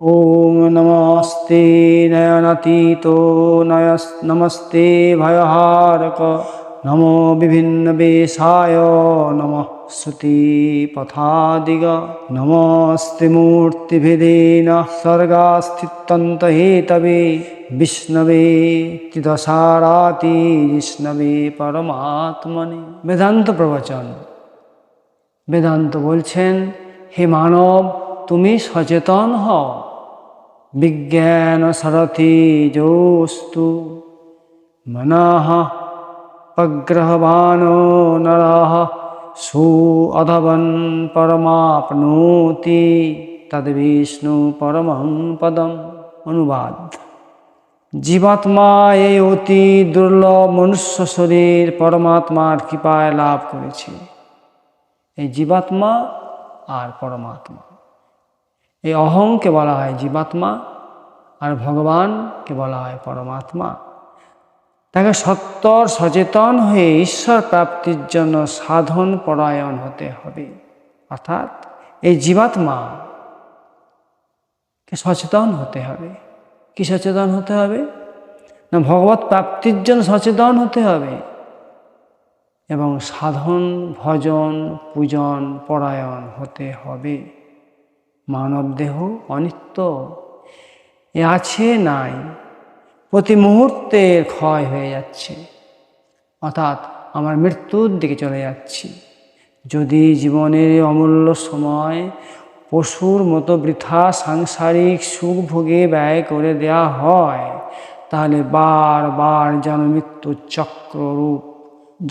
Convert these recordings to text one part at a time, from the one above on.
ॐ नमस्ते नयनातीतो नमस्ते भयहारक नमो विभिन्नवेशाय नमः श्रुतिपथादिग नमस्ते मूर्तिभेदेन सर्गास्थित्यन्तहेतवे विष्णवे चिदसाराति विष्णवे परमात्मने। वेदांत प्रवचन। वेदांत बोलছেন, হে মানব, তুমি সচেতন হও। বিজ্ঞান সারথি যোস্তু মনঃ পগ্রহবান নরঃ সু অধবন পরমাপ্নোতি তদ্বিষ্ণু পরমং পদম। অনুবাদ: জীবাত্মা এই অতি দুর্লভ মনুষ্য শরীর পরমাত্মার কৃপায় লাভ করেছে। এই জীবাত্মা আর পরমাত্মা, এই অহংকে বলা হয় জীবাত্মা, আর ভগবানকে বলা হয় পরমাত্মা। তাকে সত্তর সচেতন হয়ে ঈশ্বর প্রাপ্তির জন্য সাধন পরায়ণ হতে হবে। অর্থাৎ এই জীবাত্মাকে সচেতন হতে হবে। কি সচেতন হতে হবে? না, ভগবত প্রাপ্তির জন্য সচেতন হতে হবে এবং সাধন ভজন পূজন পরায়ণ হতে হবে। মানব দেহ অনিত্য, এ আছে নাই, প্রতি মুহূর্তে ক্ষয় হয়ে যাচ্ছে, অর্থাৎ আমার মৃত্যুর দিকে চলে যাচ্ছি। যদি জীবনের অমূল্য সময় পশুর মতো বৃথা সাংসারিক সুখ ভোগে ব্যয় করে দেয়া হয়, তাহলে বারবার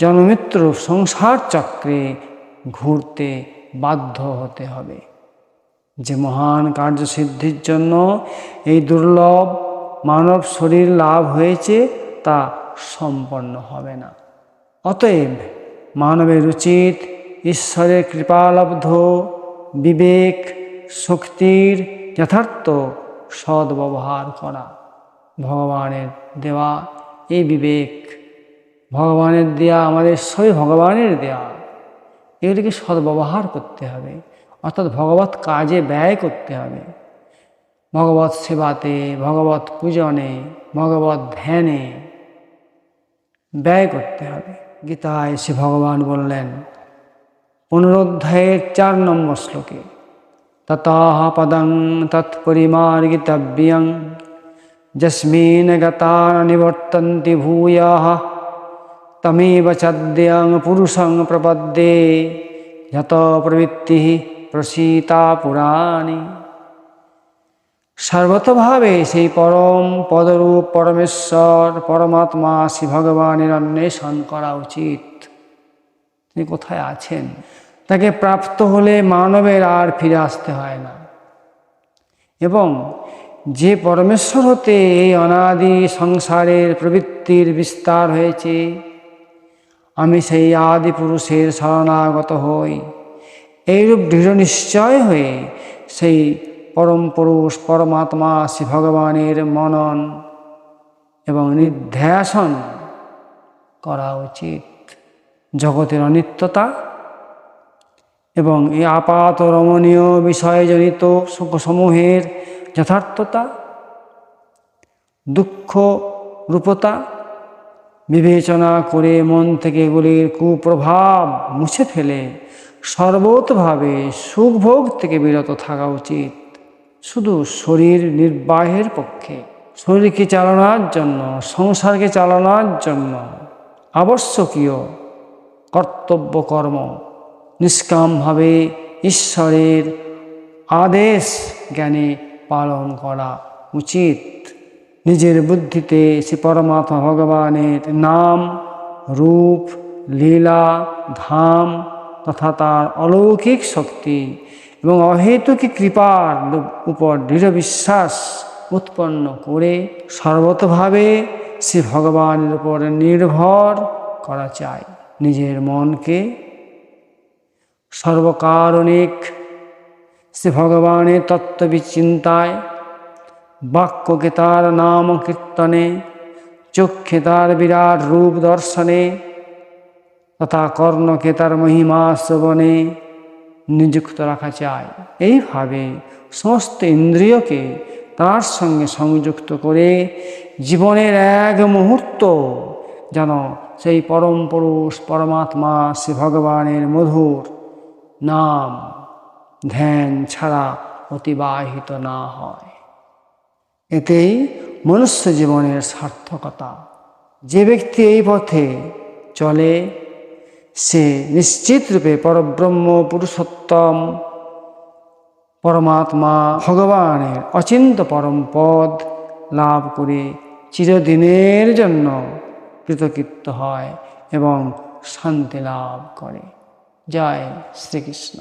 জন্মমৃত্যুর সংসার চক্রে ঘুরতে বাধ্য হতে হবে। যে মহান কার্যসিদ্ধির জন্য এই দুর্লভ মানব শরীর লাভ হয়েছে তা সম্পন্ন হবে না। অতএব মানবের উচিত ঈশ্বরের কৃপালব্ধ বিবেক শক্তির যথার্থ সদ্ব্যবহার করা। ভগবানের দেওয়া এই বিবেক, ভগবানের দেয়া, আমাদের সবই ভগবানের দেয়া, এগুলিকে সদ্ব্যবহার করতে হবে। অর্থাৎ ভগবত কাজে ব্যয় করতে হবে, ভগবত সেবাতে, ভগবত পূজনে, ভগবত ধ্যানে ব্যয় করতে হবে। গীতায় শ্রী ভগবান বললেন 15 অধ্যায়ের 4 নম্বর শ্লোকে, ততঃ পদং তৎপরিমার্গিতব্যং যস্মিন গতা নিবর্তন্তি ভূয়ঃ তমেব চাদ্যং পুরুষং প্রপদ্যে যত প্রবৃত্তি প্রসীতা পুরাণী। সর্বতভাবে সেই পরম পদরূপ পরমেশ্বর পরমাত্মা শ্রী ভগবানের অন্বেষণ করা উচিত। তিনি কোথায় আছেন? তাকে প্রাপ্ত হলে মানবের আর ফিরে আসতে হয় না। এবং যে পরমেশ্বর হতে এই অনাদি সংসারের প্রবৃত্তির বিস্তার হয়েছে, আমি সেই আদি পুরুষের শরণাগত হই, এইরূপ দৃঢ় নিশ্চয় হয়ে সেই পরম পুরুষ পরমাত্মা শ্রী ভগবানের মনন এবং নিধ্যাসন করা উচিত। জগতের অনিত্যতা এবং এই আপাত রমণীয় বিষয়জনিত সুখসমূহের যথার্থতা, দুঃখ রূপতা বিবেচনা করে মন থেকে এগুলির কুপ্রভাব মুছে ফেলে সর্বতভাবে সুখভোগ থেকে বিরত থাকা উচিত। শুধু শরীর নির্বাহের পক্ষে, শরীরকে চালানোর জন্য, সংসারকে চালানোর জন্য আবশ্যকীয় কর্তব্য কর্ম নিষ্কামভাবে ঈশ্বরের আদেশ জ্ঞানে পালন করা উচিত। নিজের বুদ্ধিতে শ্রী পরমাত্মা ভগবানের নাম, রূপ, লীলা, ধাম তথা তার অলৌকিক শক্তি এবং অহেতুকী কৃপার উপর দৃঢ় বিশ্বাস উৎপন্ন করে সর্বতভাবে শ্রী ভগবানের উপর নির্ভর করা চাই। নিজের মনকে সর্বকারণিক শ্রী ভগবানের তত্ত্ববিচিন্তায়, বাক্যকে তার নাম কীর্তনে, চক্ষে তার বিরাট রূপ দর্শনে তথা কর্ণকে তার মহিমা শ্রবণে নিযুক্ত রাখা চাই। এইভাবে সমস্ত ইন্দ্রিয়কে তার সঙ্গে সংযুক্ত করে জীবনের এক মুহূর্ত যেন সেই পরম পুরুষ পরমাত্মা শ্রী ভগবানের মধুর নাম ধ্যান ছাড়া অতিবাহিত না হয়। এতেই মনুষ্য জীবনের সার্থকতা। যে ব্যক্তি এই পথে চলে সে নিশ্চিত রূপে পরব্রহ্ম পুরুষোত্তম পরমাত্মা ভগবানের অচিন্ত পরম পদ লাভ করে চিরদিনের জন্য কৃতকৃত্য হয় এবং শান্তি লাভ করে। জয় শ্রীকৃষ্ণ।